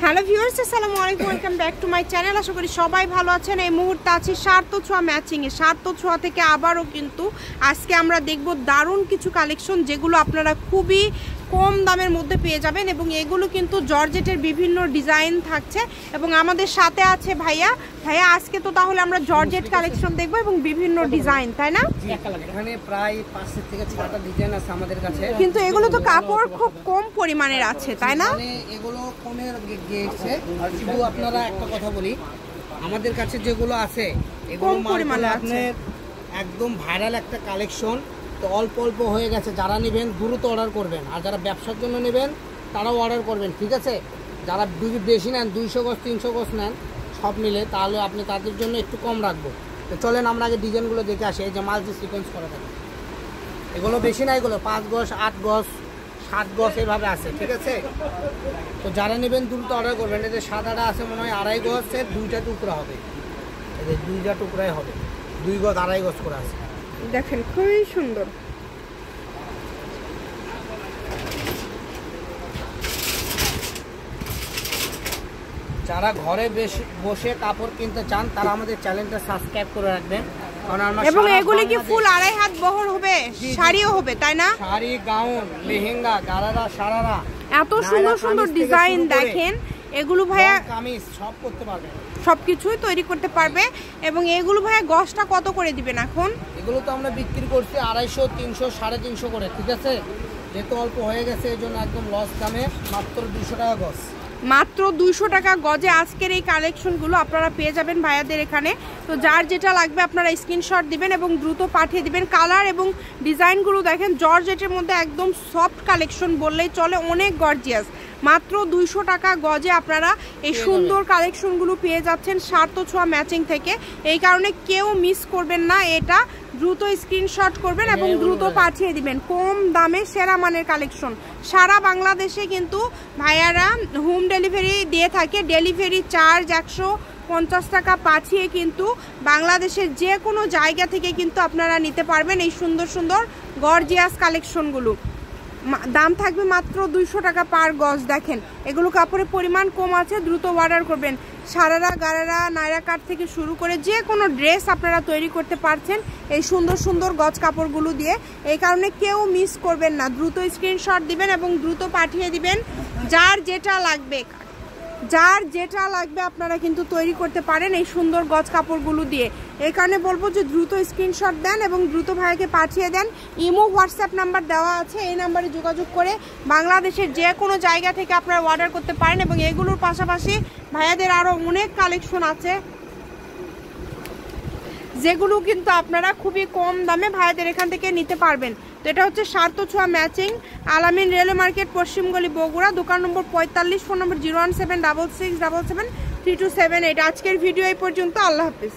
Hello viewers, আসসালামু আলাইকুম, welcome back to my channel. আশা করি সবাই ভালো আছেন। এই মুহূর্তে আছি সার্থ ছোঁয়া ম্যাচিংয়ে। সার্থ ছোঁয়া থেকে আবারও কিন্তু আজকে আমরা দেখব দারুণ কিছু কালেকশন, যেগুলো আপনারা খুবই কম দামের মধ্যে পেয়ে যাবেন এবং এগুলো কিন্তু জর্জেটের বিভিন্ন ডিজাইন থাকছে। এবং আমাদের সাথে আছে ভাইয়া। আজকে তো তাহলে আমরা জর্জেট কালেকশন দেখবো এবং বিভিন্ন ডিজাইন, তাই না? এখানে প্রায় 5 থেকে 6টা ডিজাইন আছে আমাদের কাছে, কিন্তু এগুলো তো কাপড় খুব কম পরিমাণের আছে, তাই না? এগুলো কমের গিয়েছে। আর শুধু আপনারা একটা কথা বলি, আমাদের কাছে যেগুলো আছে এগুলো পরিমাণে আছে, একদম ভাইরাল একটা কালেকশন। তো অল্প অল্প হয়ে গেছে, যারা নেবেন দ্রুত অর্ডার করবেন, আর যারা ব্যবসার জন্য নেবেন তারাও অর্ডার করবেন, ঠিক আছে? যারা বেশি নেন, 200 গজ 300 গজ নেন সব মিলে, তাহলে আপনি তাদের জন্য একটু কম রাখবো। তো চলেন আমরা আগে ডিজাইনগুলো দেখে আসি। এই যে মাল্টি সিকোয়েন্স করা থাকে, এগুলো বেশি না, এগুলো 5 গজ 8 গজ 7 গজ এভাবে আছে, ঠিক আছে? তো যারা নেবেন দ্রুত অর্ডার করবেন। এই যে সাদাটা আছে মনে হয় 2.5 গজের 2টা টুকরা হবে, এই যে 2টা টুকরাই হবে, 2 গজ 2.5 গজ করে আছে। দেখেন খুবই সুন্দর। যারা ঘরে বসে কাপড় কিনতে চান তারা আমাদের চ্যানেলটা সাবস্ক্রাইব করে রাখবেন। এবং এগুলি কি ফুল 2.5 হাত বহর হবে, শাড়িও হবে, তাই না? শাড়ি, গাউন, লেহেঙ্গা, গারারা, সারারা, এত সুন্দর সুন্দর ডিজাইন দেখেন। এগুলো ভাইয়া কামিজ সব করতে পারবে, সবকিছুই তৈরি করতে পারবে। এবং এগুলো ভাইয়া গজটা কত করে দিবেন এখন? এগুলো তো আমরা বিক্রি করছি 250, 300, 350 করে, ঠিক আছে? যেহেতু অল্প হয়ে গেছে এই জন্য একদম লস দামে মাত্র 200 টাকা গজ। মাত্র 200 টাকা গজে আজকের এই কালেকশনগুলো আপনারা পেয়ে যাবেন ভাইয়াদের এখানে। তো যার যেটা লাগবে আপনারা স্ক্রিনশট দিবেন এবং দ্রুত পাঠিয়ে দিবেন। কালার এবং ডিজাইনগুলো দেখেন, জর্জেটের মধ্যে একদম সফট কালেকশন বললেই চলে, অনেক গর্জিয়াস। মাত্র 200 টাকা গজে আপনারা এই সুন্দর কালেকশনগুলো পেয়ে যাচ্ছেন সার্থ ছোঁয়া ম্যাচিং থেকে। এই কারণে কেউ মিস করবেন না, এটা দ্রুত স্ক্রিনশট করবেন এবং দ্রুত পাঠিয়ে দিবেন। কম দামে সেরা মানের কালেকশন, সারা বাংলাদেশে কিন্তু ভাইয়ারা হোম ডেলিভারি দিয়ে থাকে। ডেলিভারি চার্জ 150 টাকা পাঠিয়ে কিন্তু বাংলাদেশের যে কোনো জায়গা থেকে কিন্তু আপনারা নিতে পারবেন এই সুন্দর সুন্দর গর্জিয়াস কালেকশনগুলো। দাম থাকবে মাত্র 200 টাকা পার গজ। দেখেন এগুলো কাপড়ের পরিমাণ কম আছে, দ্রুত অর্ডার করবেন। সারারা, গারারা, নায়রা কাট থেকে শুরু করে যে কোনো ড্রেস আপনারা তৈরি করতে পারছেন এই সুন্দর সুন্দর গজ কাপড়গুলো দিয়ে। এই কারণে কেউ মিস করবেন না, দ্রুত স্ক্রিনশট দিবেন এবং দ্রুত পাঠিয়ে দিবেন। যার যেটা লাগবে আপনারা কিন্তু তৈরি করতে পারেন এই সুন্দর গজ কাপড়গুলো দিয়ে। এই কারণে বলবো যে দ্রুত স্ক্রিনশট দেন এবং দ্রুত ভাইকে পাঠিয়ে দেন। ইমো, হোয়াটসঅ্যাপ নাম্বার দেওয়া আছে, এই নাম্বারে যোগাযোগ করে বাংলাদেশের যে কোনো জায়গা থেকে আপনারা অর্ডার করতে পারেন। এবং এগুলোর পাশাপাশি ভাইয়াদের আরও অনেক কালেকশন আছে যেগুলো কিন্তু আপনারা খুবই কম দামে ভাইয়াদের এখান থেকে নিতে পারবেন। তো এটা হচ্ছে সার্থ ছোঁয়া ম্যাচিং, আলামিন রেলওয়ে মার্কেট, পশ্চিমগলি, বগুড়া, দোকান নম্বর 45, ফোন নম্বর 01766773278। আজকের ভিডিও এই পর্যন্ত। আল্লাহ হাফিজ।